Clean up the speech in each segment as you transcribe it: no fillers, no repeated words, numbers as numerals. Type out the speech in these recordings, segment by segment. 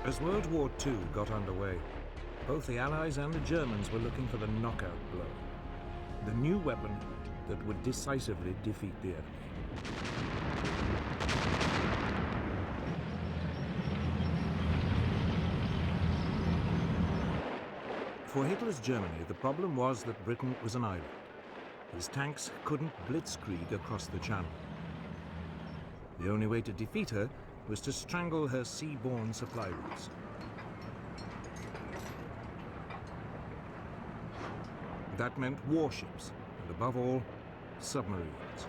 As World War II got underway, both the Allies and the Germans were looking for the knockout blow, the new weapon that would decisively defeat the enemy. For Hitler's Germany, the problem was that Britain was an island. His tanks couldn't blitzkrieg across the Channel. The only way to defeat her was to strangle her seaborne supply routes. That meant warships, and above all, submarines.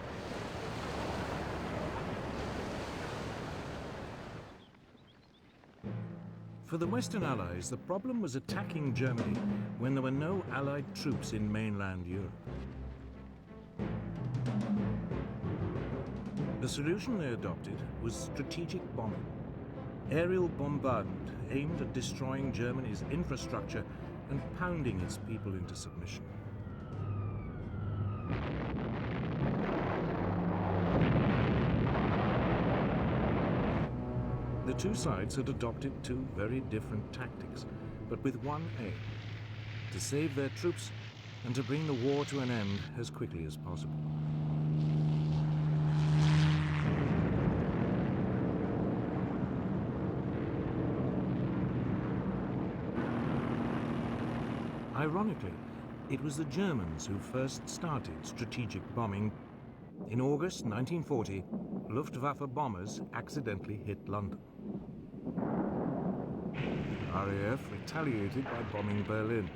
For the Western Allies, the problem was attacking Germany when there were no Allied troops in mainland Europe. The solution they adopted was strategic bombing. Aerial bombardment aimed at destroying Germany's infrastructure and pounding its people into submission. The two sides had adopted two very different tactics, but with one aim: to save their troops and to bring the war to an end as quickly as possible. Ironically, it was the Germans who first started strategic bombing. In August 1940, Luftwaffe bombers accidentally hit London. The RAF retaliated by bombing Berlin.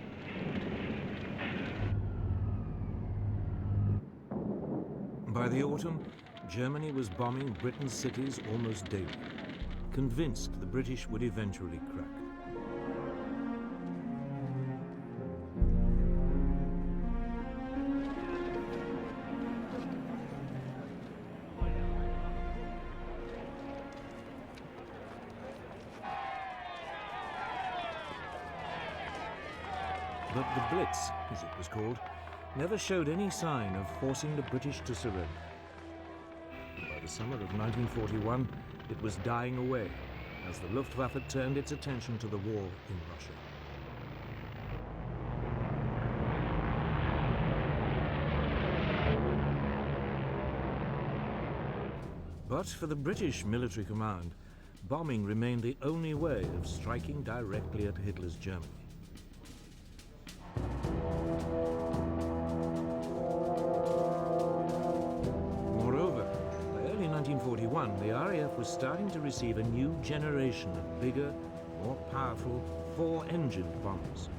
By the autumn, Germany was bombing Britain's cities almost daily, convinced the British would eventually crack. But the Blitz, as it was called, never showed any sign of forcing the British to surrender. By the summer of 1941, it was dying away as the Luftwaffe turned its attention to the war in Russia. But for the British military command, bombing remained the only way of striking directly at Hitler's Germany. In 1941, the RAF was starting to receive a new generation of bigger, more powerful, four-engined bombers.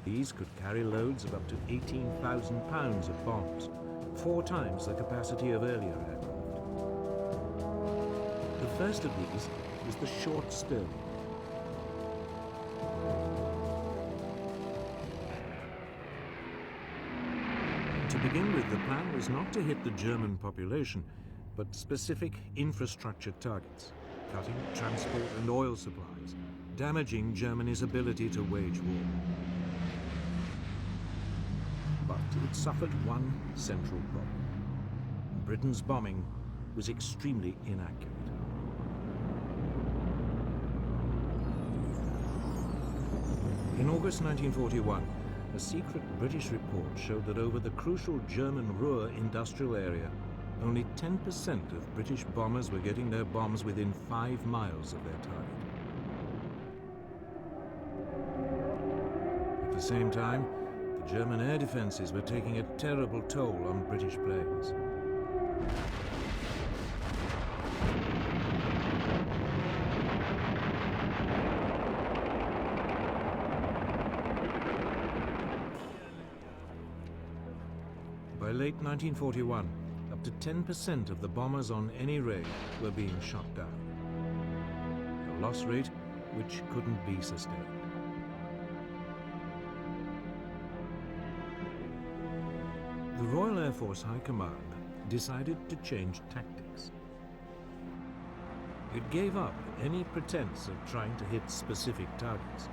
These could carry loads of up to 18,000 pounds of bombs, 4 times the capacity of earlier aircraft. The first of these was the Short Stirling. To begin with, the plan was not to hit the German population, but specific infrastructure targets, cutting transport and oil supplies, damaging Germany's ability to wage war. But it suffered one central problem. Britain's bombing was extremely inaccurate. In August 1941, a secret British report showed that over the crucial German Ruhr industrial area, only 10% of British bombers were getting their bombs within 5 miles of their target. At the same time, the German air defenses were taking a terrible toll on British planes. By late 1941, up to 10% of the bombers on any raid were being shot down. A loss rate which couldn't be sustained. The Royal Air Force High Command decided to change tactics. It gave up any pretense of trying to hit specific targets.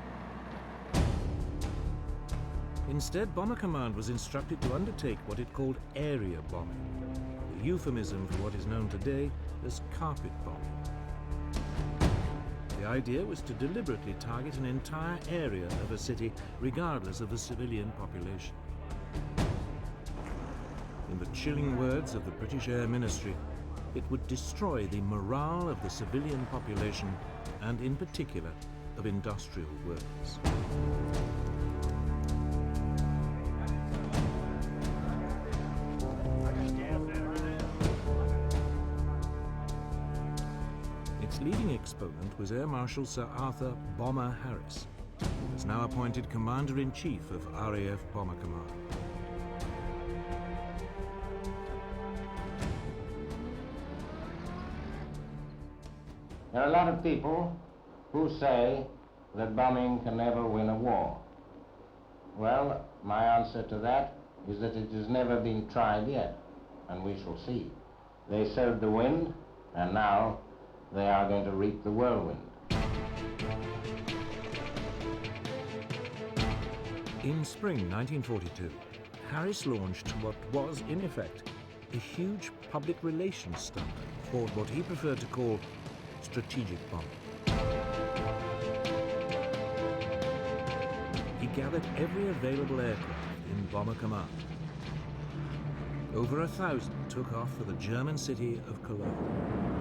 Instead, Bomber Command was instructed to undertake what it called area bombing, the euphemism for what is known today as carpet bombing. The idea was to deliberately target an entire area of a city, regardless of the civilian population. In the chilling words of the British Air Ministry, it would destroy the morale of the civilian population and, in particular, of industrial workers. Its leading exponent was Air Marshal Sir Arthur Bomber Harris, who was now appointed Commander-in-Chief of RAF Bomber Command. There are a lot of people who say that bombing can never win a war. Well, my answer to that is that it has never been tried yet, and we shall see. They sowed the wind, and now they are going to reap the whirlwind. In spring 1942, Harris launched what was, in effect, a huge public relations stunt for what he preferred to call strategic bombing. He gathered every available aircraft in Bomber Command. Over 1,000 took off for the German city of Cologne.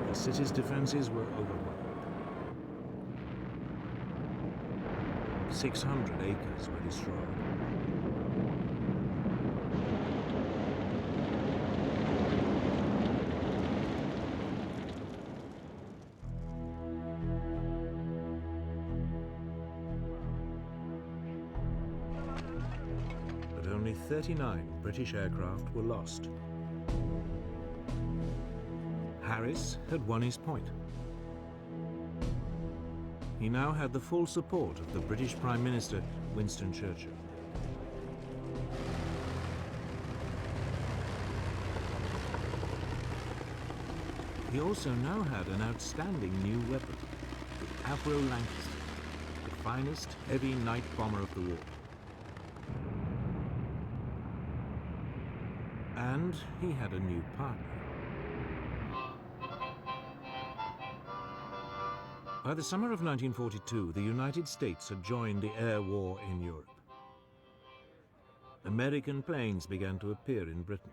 The city's defenses were overwhelmed. 600 acres were destroyed. But only 39 British aircraft were lost. Harris had won his point. He now had the full support of the British Prime Minister, Winston Churchill. He also now had an outstanding new weapon, the Avro Lancaster, the finest heavy night bomber of the war. And he had a new partner. By the summer of 1942, the United States had joined the air war in Europe. American planes began to appear in Britain.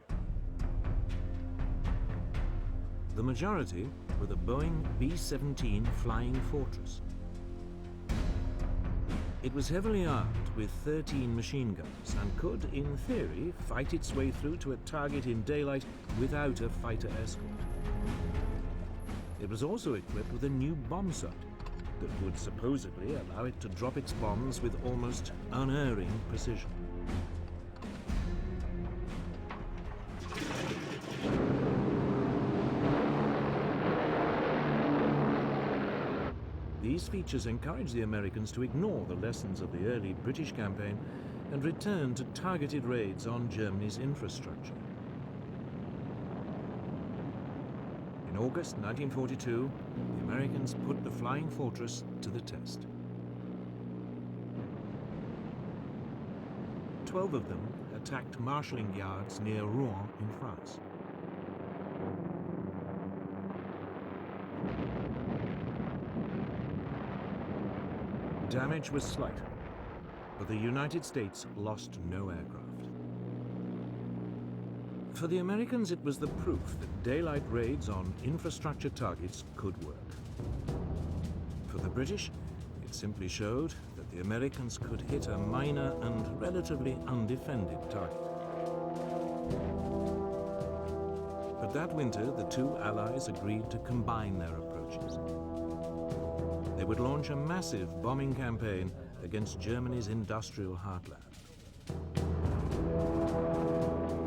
The majority were the Boeing B-17 Flying Fortress. It was heavily armed with 13 machine guns and could, in theory, fight its way through to a target in daylight without a fighter escort. It was also equipped with a new bomb sight that would supposedly allow it to drop its bombs with almost unerring precision. These features encouraged the Americans to ignore the lessons of the early British campaign and return to targeted raids on Germany's infrastructure. In August 1942, the Americans put the Flying Fortress to the test. 12 of them attacked marshalling yards near Rouen in France. Damage was slight, but the United States lost no aircraft. For the Americans, it was the proof that daylight raids on infrastructure targets could work. For the British, it simply showed that the Americans could hit a minor and relatively undefended target. But that winter, the two allies agreed to combine their approaches. They would launch a massive bombing campaign against Germany's industrial heartland.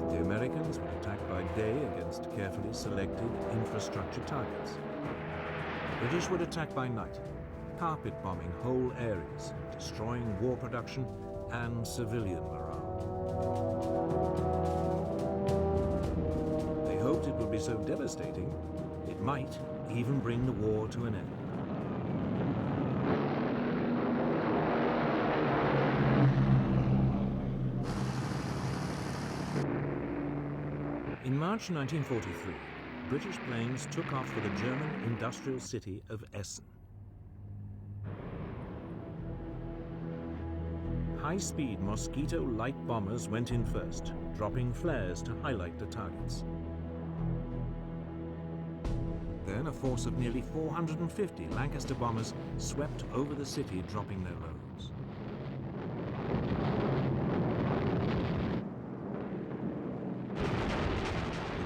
The Americans would attack by day against carefully selected infrastructure targets. The British would attack by night, carpet bombing whole areas, destroying war production and civilian morale. They hoped it would be so devastating, it might even bring the war to an end. In March 1943, British planes took off for the German industrial city of Essen. High-speed Mosquito light bombers went in first, dropping flares to highlight the targets. Then a force of nearly 450 Lancaster bombers swept over the city, dropping their loads.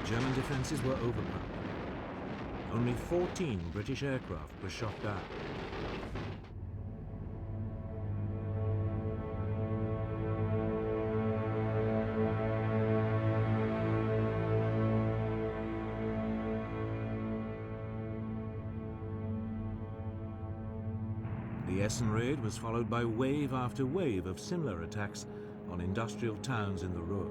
The German defenses were overpowered. Only 14 British aircraft were shot down. The Essen raid was followed by wave after wave of similar attacks on industrial towns in the Ruhr.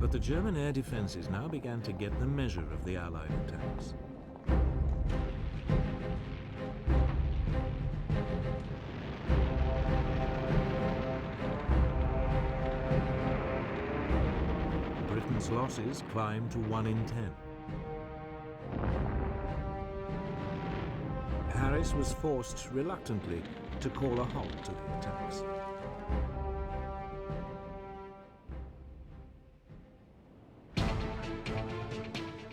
But the German air defenses now began to get the measure of the Allied attacks. Britain's losses climbed to 1 in 10. Harris was forced reluctantly to call a halt to the attacks.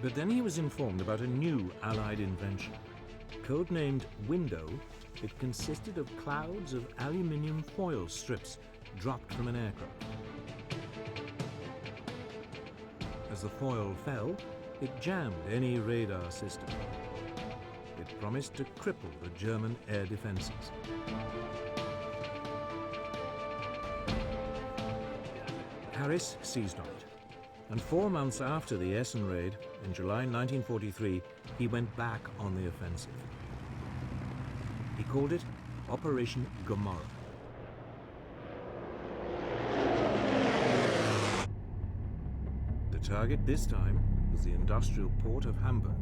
But then he was informed about a new Allied invention. Codenamed Window, it consisted of clouds of aluminium foil strips dropped from an aircraft. As the foil fell, it jammed any radar system. It promised to cripple the German air defenses. Harris seized on it, and 4 months after the Essen raid, in July 1943, he went back on the offensive. He called it Operation Gomorrah. The target this time was the industrial port of Hamburg.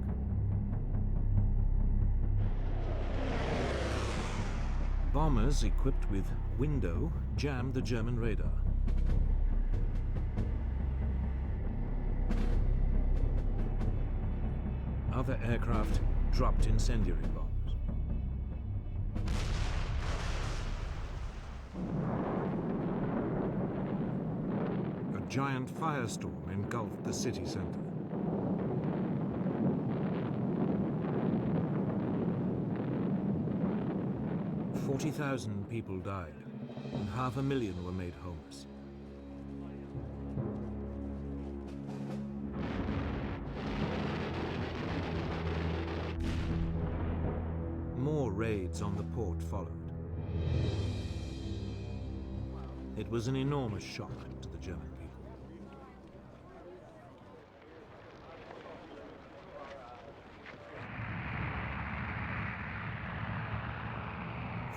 Bombers equipped with Window jammed the German radar. Other aircraft dropped incendiary bombs. A giant firestorm engulfed the city center. "40,000 people died, and 500,000 were made homeless. More raids on the port followed. It was an enormous shock to the German people.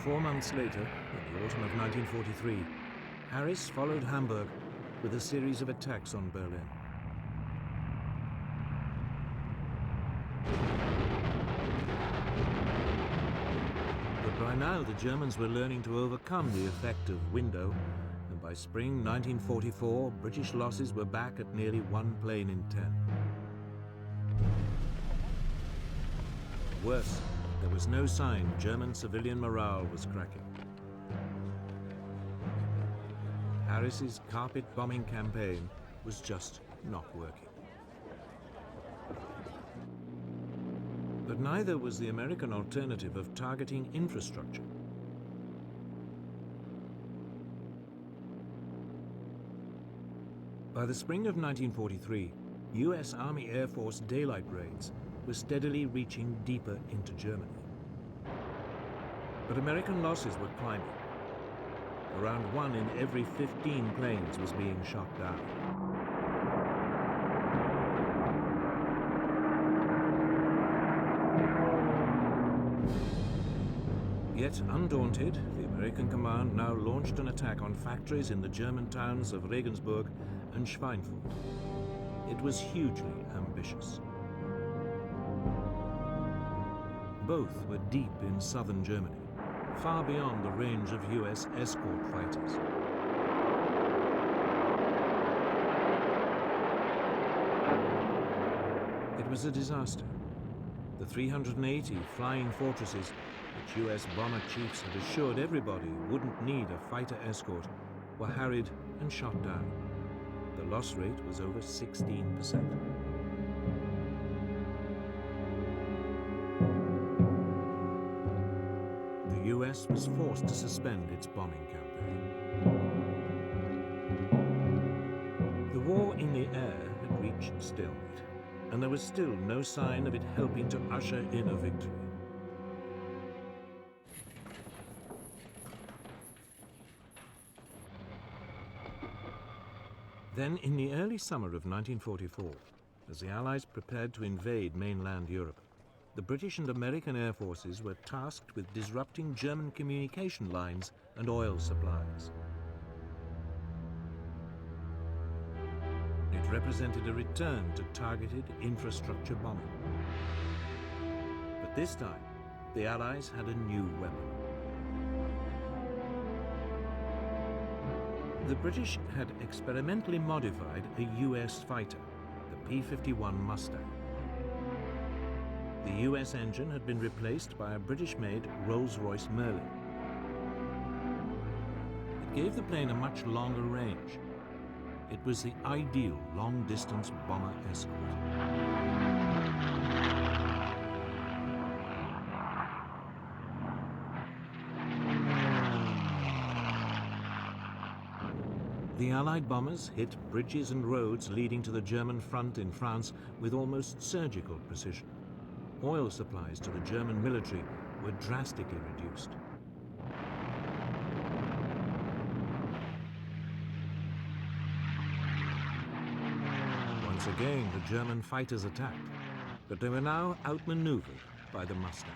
Four months later, in the autumn of 1943, Harris followed Hamburg with a series of attacks on Berlin. By now, the Germans were learning to overcome the effect of Window, and by spring 1944, British losses were back at nearly 1 plane in 10. Worse, there was no sign German civilian morale was cracking. Harris's carpet bombing campaign was just not working. But neither was the American alternative of targeting infrastructure. By the spring of 1943, US Army Air Force daylight raids were steadily reaching deeper into Germany. But American losses were climbing. Around 1 in every 15 planes was being shot down. Yet undaunted, the American command now launched an attack on factories in the German towns of Regensburg and Schweinfurt. It was hugely ambitious. Both were deep in southern Germany, far beyond the range of US escort fighters. It was a disaster. The 380 flying fortresses, which US bomber chiefs had assured everybody wouldn't need a fighter escort, were harried and shot down. The loss rate was over 16%. The US was forced to suspend its bombing campaign. The war in the air had reached stalemate, and there was still no sign of it helping to usher in a victory. Then, in the early summer of 1944, as the Allies prepared to invade mainland Europe, the British and American air forces were tasked with disrupting German communication lines and oil supplies. It represented a return to targeted infrastructure bombing. But this time, the Allies had a new weapon. The British had experimentally modified a US fighter, the P-51 Mustang. The US engine had been replaced by a British-made Rolls-Royce Merlin. It gave the plane a much longer range. It was the ideal long-distance bomber escort. The Allied bombers hit bridges and roads leading to the German front in France with almost surgical precision. Oil supplies to the German military were drastically reduced. Once again, the German fighters attacked, but they were now outmaneuvered by the Mustang.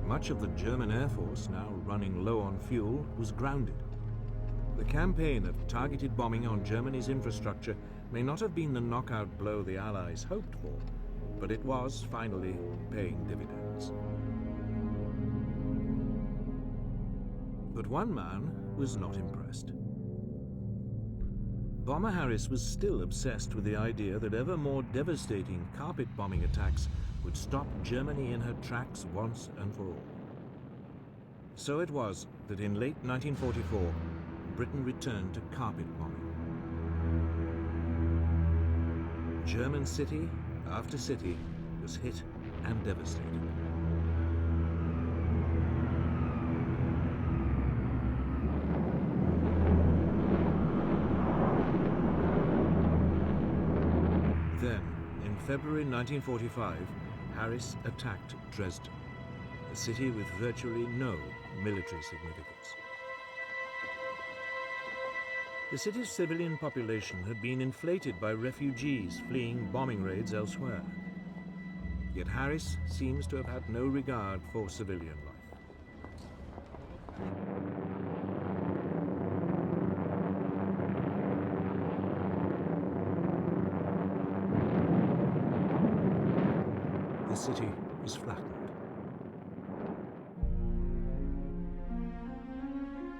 Much of the German Air Force, now running low on fuel, was grounded. The campaign of targeted bombing on Germany's infrastructure may not have been the knockout blow the Allies hoped for, but it was finally paying dividends. But one man was not impressed. Bomber Harris was still obsessed with the idea that ever more devastating carpet bombing attacks would stop Germany in her tracks once and for all. So it was that in late 1944, Britain returned to carpet bombing. German city after city was hit and devastated. Then, in February 1945, Harris attacked Dresden, a city with virtually no military significance. The city's civilian population had been inflated by refugees fleeing bombing raids elsewhere. Yet Harris seems to have had no regard for civilian life. The city was flattened.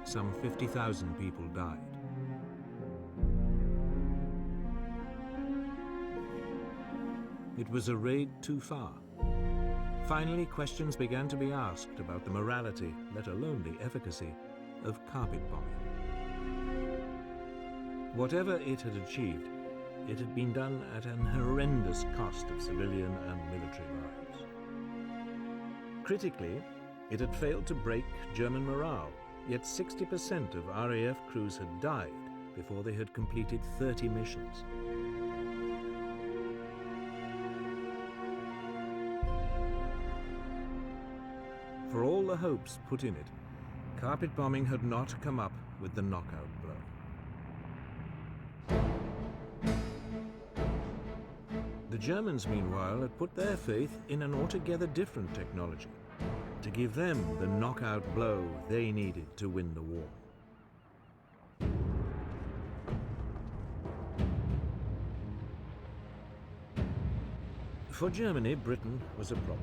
Some 50,000 people died. It was a raid too far. Finally, questions began to be asked about the morality, let alone the efficacy, of carpet bombing. Whatever it had achieved, it had been done at an horrendous cost of civilian and military lives. Critically, it had failed to break German morale, yet 60% of RAF crews had died before they had completed 30 missions. For all the hopes put in it, carpet bombing had not come up with the knockout blow. The Germans, meanwhile, had put their faith in an altogether different technology to give them the knockout blow they needed to win the war. For Germany, Britain was a problem.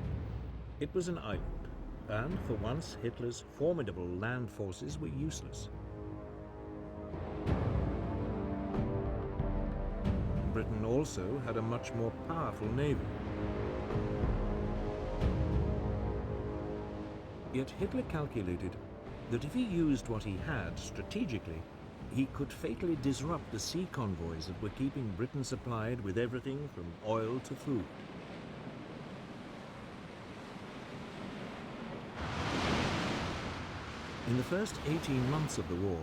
It was an island, and for once Hitler's formidable land forces were useless. Britain also had a much more powerful navy. Yet Hitler calculated that if he used what he had strategically, he could fatally disrupt the sea convoys that were keeping Britain supplied with everything from oil to food. In the first 18 months of the war,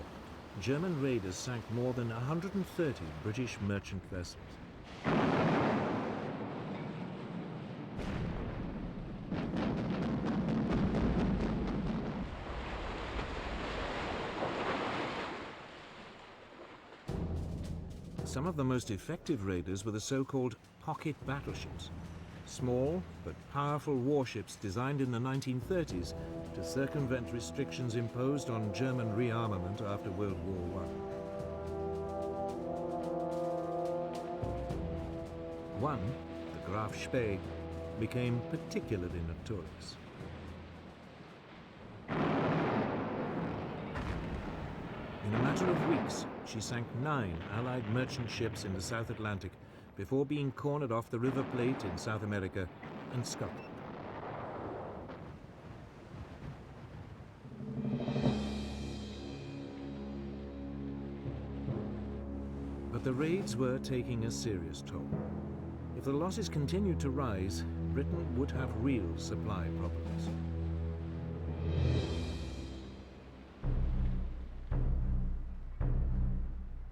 German raiders sank more than 130 British merchant vessels. Some of the most effective raiders were the so-called pocket battleships, small but powerful warships designed in the 1930s to circumvent restrictions imposed on German rearmament after World War I. One, the Graf Spee, became particularly notorious. In a matter of weeks, she sank 9 Allied merchant ships in the South Atlantic before being cornered off the River Plate in South America and scuttled. But the raids were taking a serious toll. If the losses continued to rise, Britain would have real supply problems.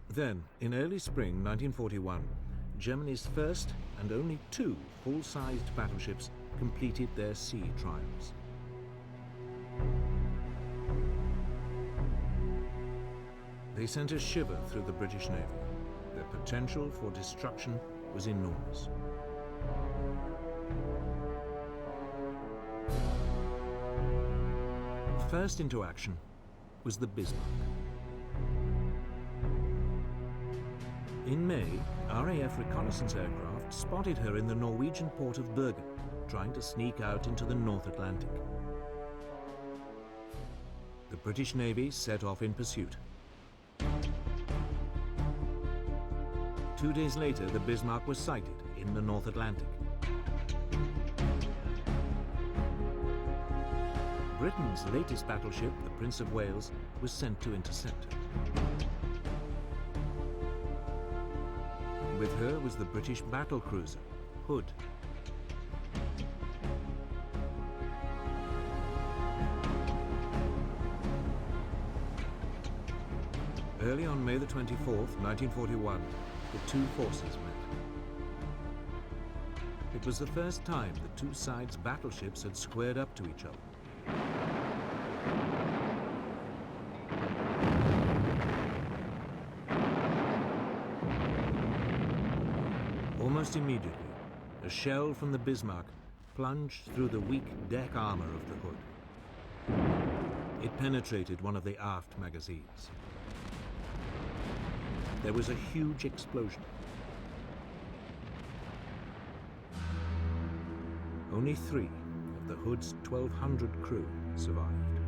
Then, in early spring 1941, Germany's first and only 2 full-sized battleships completed their sea trials. They sent a shiver through the British Navy. Their potential for destruction was enormous. First into action was the Bismarck. In May, RAF reconnaissance aircraft spotted her in the Norwegian port of Bergen, trying to sneak out into the North Atlantic. The British Navy set off in pursuit. 2 days later, the Bismarck was sighted in the North Atlantic. Britain's latest battleship, the Prince of Wales, was sent to intercept her. With her was the British battlecruiser, Hood. Early on May the 24th, 1941, the 2 forces met. It was the first time the 2 sides' battleships had squared up to each other. Almost immediately, a shell from the Bismarck plunged through the weak deck armor of the Hood. It penetrated one of the aft magazines. There was a huge explosion. Only 3 of the Hood's 1,200 crew survived.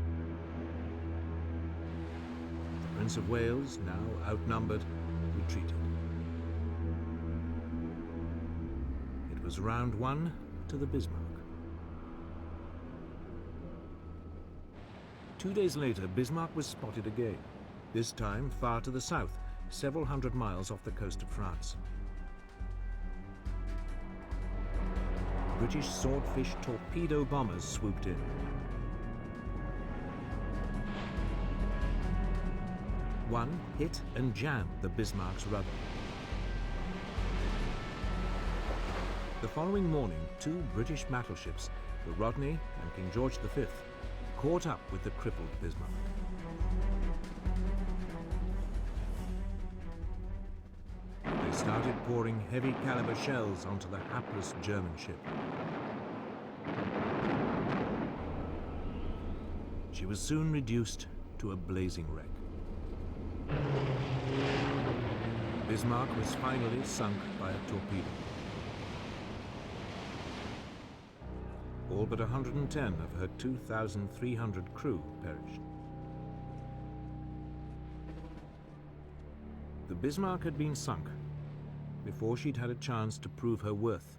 The Prince of Wales, now outnumbered, retreated. It was round 1 to the Bismarck. 2 days later, Bismarck was spotted again, this time far to the south, several hundred miles off the coast of France. British Swordfish torpedo bombers swooped in. One hit and jammed the Bismarck's rudder. The following morning, 2 British battleships, the Rodney and King George V, caught up with the crippled Bismarck. They started pouring heavy caliber shells onto the hapless German ship. She was soon reduced to a blazing wreck. Bismarck was finally sunk by a torpedo. All but 110 of her 2,300 crew perished. The Bismarck had been sunk before she'd had a chance to prove her worth.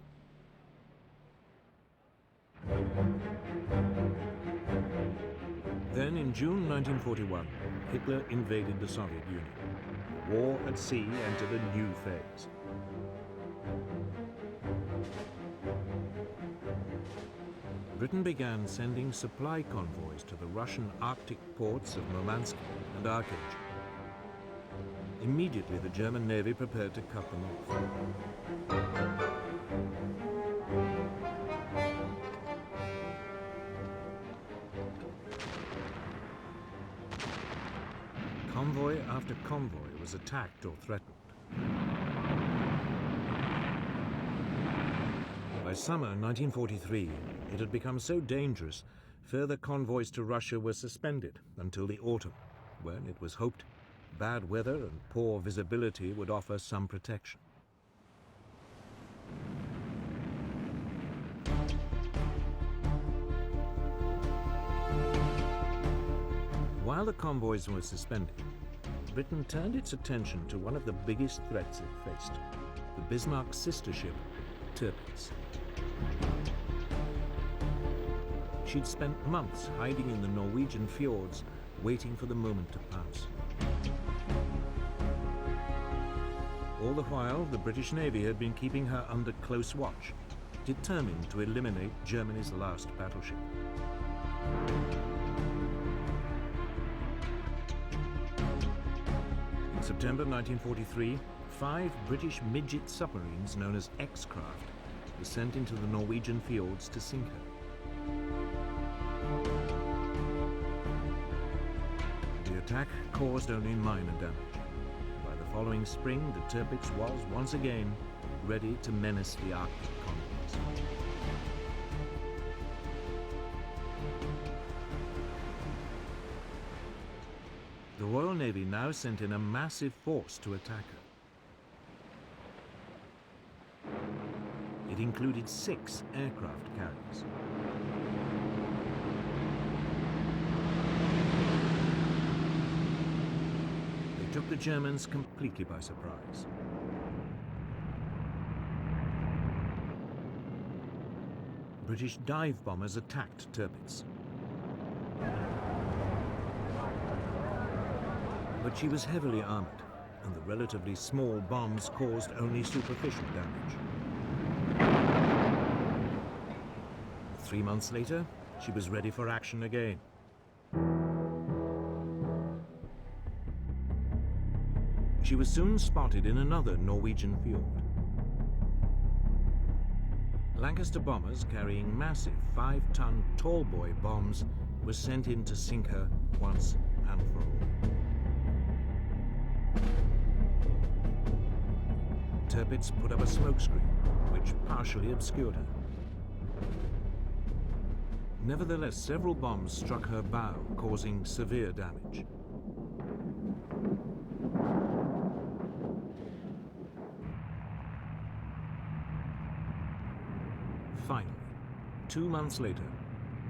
Then, in June 1941, Hitler invaded the Soviet Union. War at sea entered a new phase. Britain began sending supply convoys to the Russian Arctic ports of Murmansk and Archangel. Immediately, the German Navy prepared to cut them off. Convoy after convoy was attacked or threatened. By summer 1943, it had become so dangerous, further convoys to Russia were suspended until the autumn, when it was hoped bad weather and poor visibility would offer some protection. While the convoys were suspended, Britain turned its attention to one of the biggest threats it faced, the Bismarck's sister ship, Tirpitz. She'd spent months hiding in the Norwegian fjords, waiting for the moment to pounce. All the while, the British Navy had been keeping her under close watch, determined to eliminate Germany's last battleship. In September 1943, 5 British midget submarines known as X-Craft were sent into the Norwegian fjords to sink her. The attack caused only minor damage. By the following spring, the Tirpitz was once again ready to menace the Arctic convoys. The Royal Navy now sent in a massive force to attack her. It included 6 aircraft carriers. They took the Germans completely by surprise. British dive bombers attacked Tirpitz. But she was heavily armored, and the relatively small bombs caused only superficial damage. 3 months later, she was ready for action again. She was soon spotted in another Norwegian fjord. Lancaster bombers carrying massive 5-ton tallboy bombs were sent in to sink her once and for all. Tirpitz put up a smokescreen, which partially obscured her. Nevertheless, several bombs struck her bow, causing severe damage. Finally, 2 months later,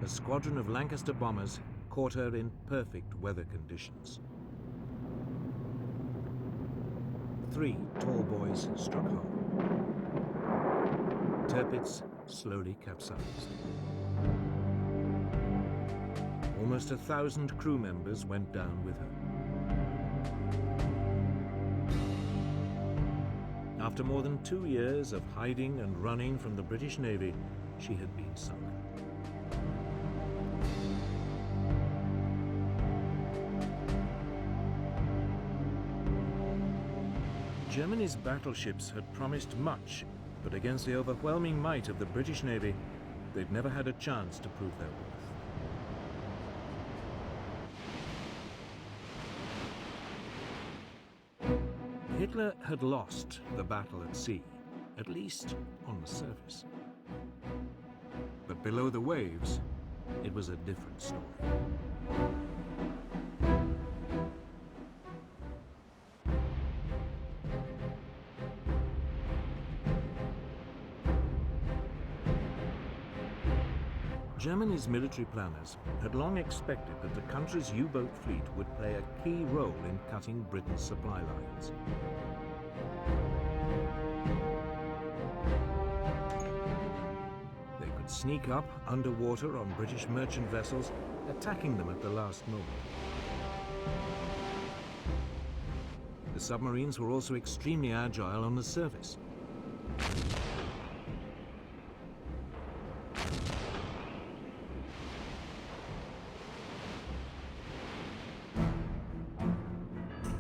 a squadron of Lancaster bombers caught her in perfect weather conditions. 3 tall boys struck home. Tirpitz slowly capsized. Almost 1,000 crew members went down with her. After more than 2 years of hiding and running from the British Navy, she had been sunk. Germany's battleships had promised much, but against the overwhelming might of the British Navy, they'd never had a chance to prove their worth. Hitler had lost the battle at sea, at least on the surface. But below the waves, it was a different story. Germany's military planners had long expected that the country's U-boat fleet would play a key role in cutting Britain's supply lines. They could sneak up underwater on British merchant vessels, attacking them at the last moment. The submarines were also extremely agile on the surface.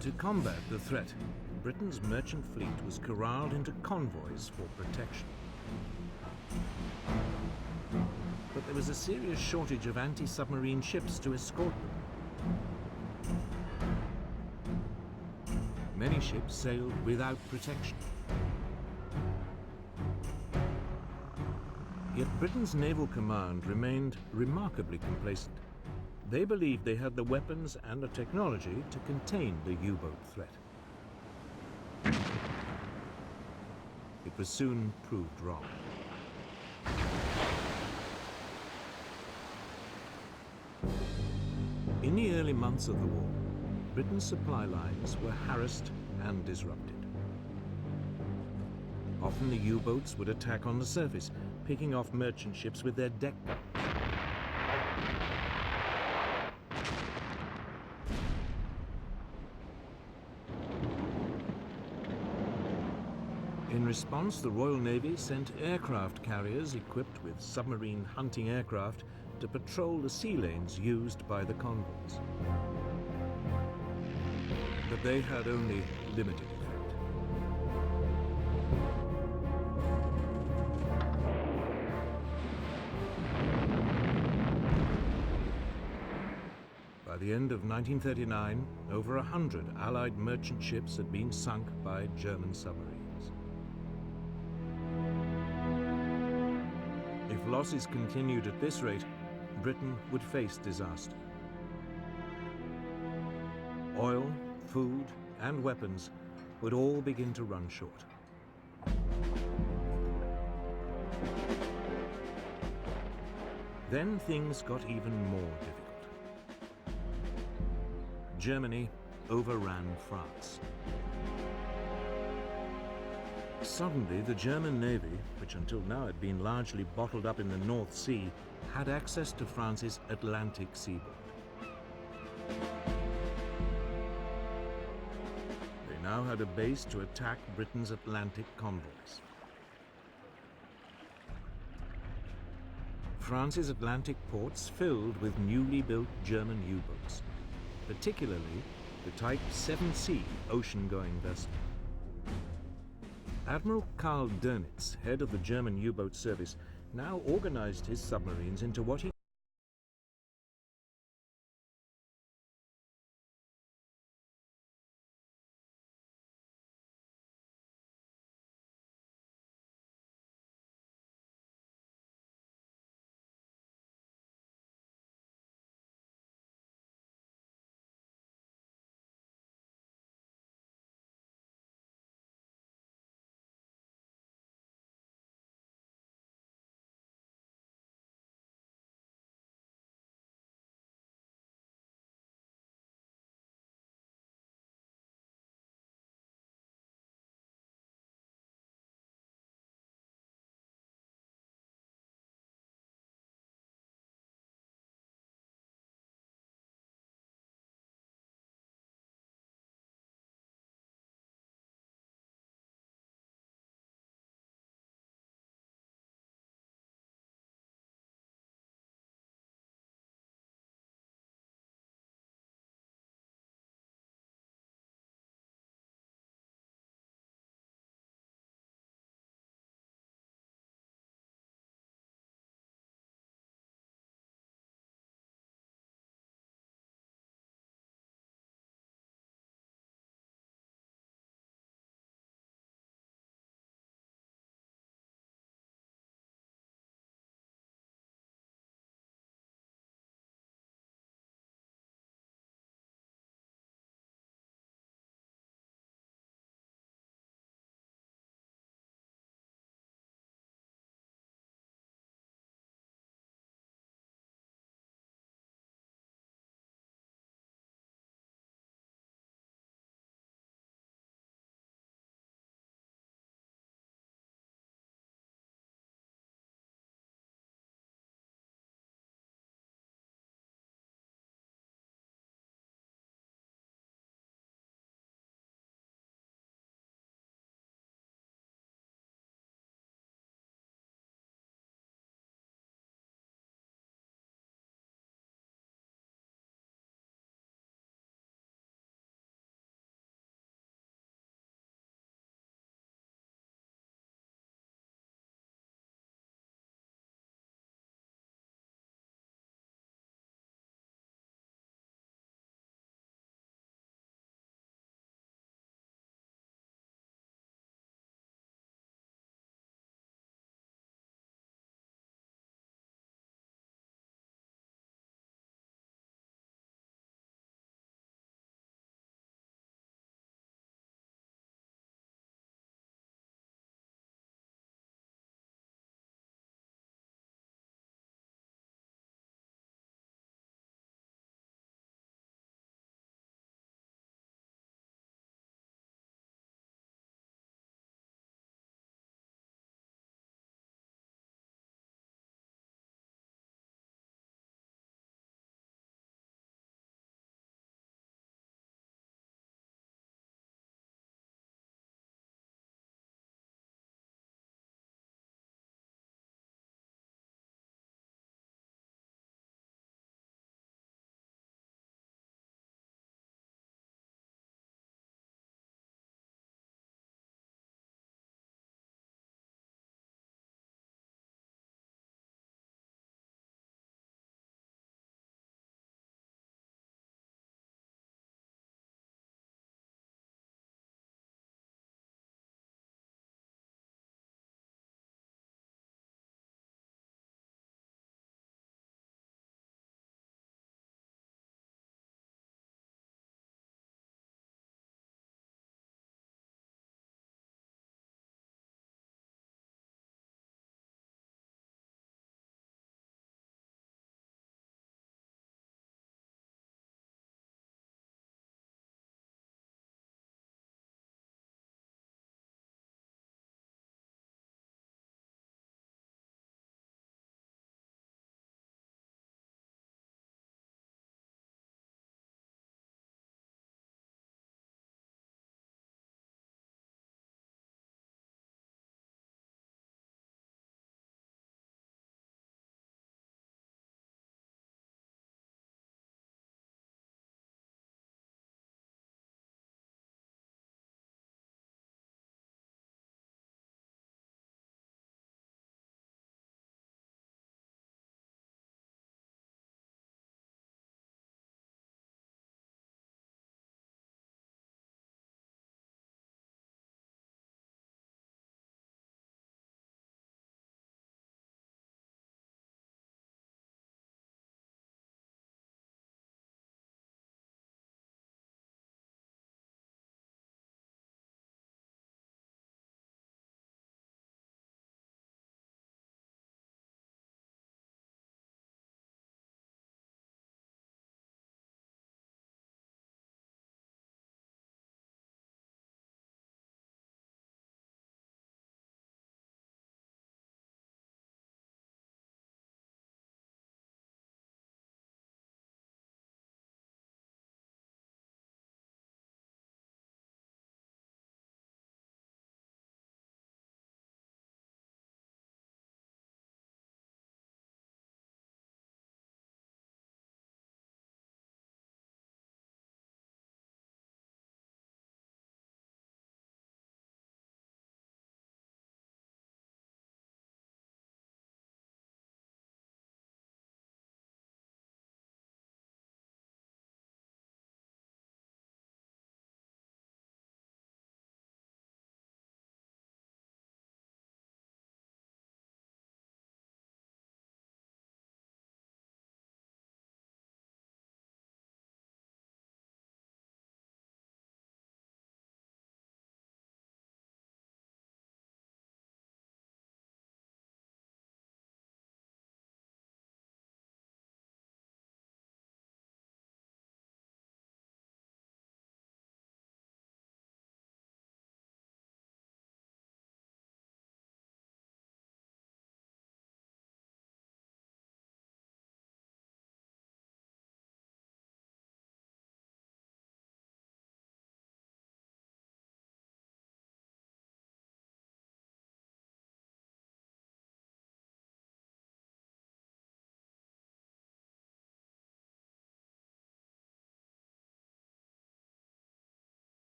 To combat the threat, Britain's merchant fleet was corralled into convoys for protection. But there was a serious shortage of anti-submarine ships to escort them. Many ships sailed without protection. Yet Britain's naval command remained remarkably complacent. They believed they had the weapons and the technology to contain the U-boat threat. It was soon proved wrong. In the early months of the war, Britain's supply lines were harassed and disrupted. Often the U-boats would attack on the surface, picking off merchant ships with their deck guns. In response, the Royal Navy sent aircraft carriers equipped with submarine hunting aircraft to patrol the sea lanes used by the convoys. But they had only limited effect. By the end of 1939, over 100 Allied merchant ships had been sunk by German submarines. If losses continued at this rate, Britain would face disaster. Oil, food, and weapons would all begin to run short. Then things got even more difficult. Germany overran France. Suddenly, the German Navy, which until now had been largely bottled up in the North Sea, had access to France's Atlantic seaboard. They now had a base to attack Britain's Atlantic convoys. France's Atlantic ports filled with newly built German U-boats, particularly the Type 7C ocean-going vessel. Admiral Karl Dönitz, head of the German U-boat service, now organized his submarines into what he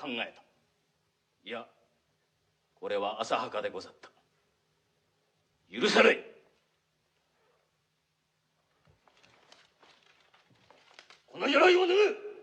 考えた。いや、これは浅はかでござった。許さない。この鎧を脱ぐ。